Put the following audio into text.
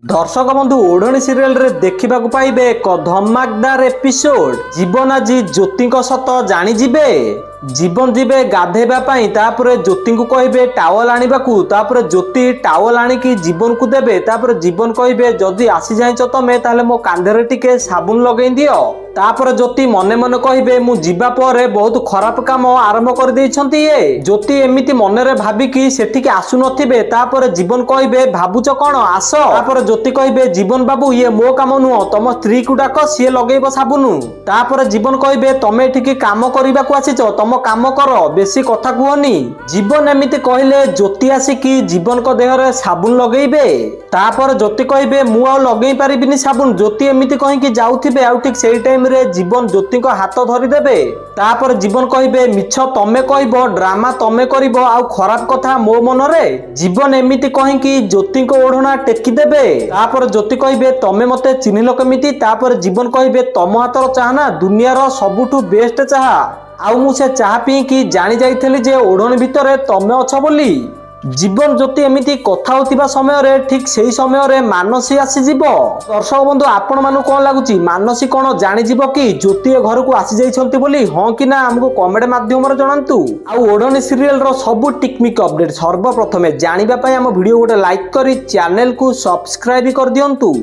दर्शक बंधु ओढ़णी सीरियल रे देखा पाइबे एक धमाकदार एपिसोड। जीवन आज ज्योति सत जाणीजे जीवन जीवे गाधेबा तापर ज्योति को कहे टावल आनिबाकू तापर ज्योति टावल आनिकी जीवन को देबे तापर जीवन कहे जदि आसी जाइछ तमे ताहले मो कांधरे टिके साबुन लगेई दियो। तापर ज्योति मने मने कहे मु जीवा परे बहुत खराब काम आरंभ कर देइछंती ये। ज्योति एमिति मनरे भाबिकी सेठिके आसु नथिबे तापर जीवन कहे भाबुच कौन आस। तापर ज्योति कहे जीवन बाबू ये मो काम नुह तम स्त्री को डाक सी लगेब साबुन। तापर जीवन कहे तमे एठिके काम करने को आसीच तम काम कर बेसी कथा कहनी। जीवन एमिति कहले ज्योति आसिकी जीवन को देहरे साबुन लगेबे। तापर ज्योति कहे मु आ लगेई पारिबिनी साबुन। ज्योति एमिति कहिकी जाउथिबे आउ ठीक सेई टाइम रे जीवन ज्योति को हाथ धरी देबे। तापर जीवन कहे मिछ तमे कहबो ड्रामा तमे करिबो आउ खराब कथा मो मन रे। जीवन एमिति कहिकी ज्योति को ओढ़ना टेकी देबे। तापर ज्योति कहे तमे मते चिन्हिल केमिति। तापर जीवन कहे तम हाथर चाह ना दुनियार सबुठु बेस्ट चाह आउ मु से चाह पीकी जानी जाइथली जे ओढ़णी भितरे तमे अछ बोली। जीवन ज्योति एमिति कथा होतिबा समय रे ठीक सेही समय रे मानसी आसी जीवो। दर्शक बंधु आपण मानु कोन लागुची मानसी कोन जानि जीवो कि ज्योति घर को आसी जाइछंती बोली हां कि ना हमको कमेंट माध्यम रे जणांतु। आ ओढ़णी सीरियल रो सब टिकमिक अपडेट सर्वप्रथमे जानिबा पय हम वीडियो गोटे लाइक करी चैनल को सब्सक्राइब कर दियंतु।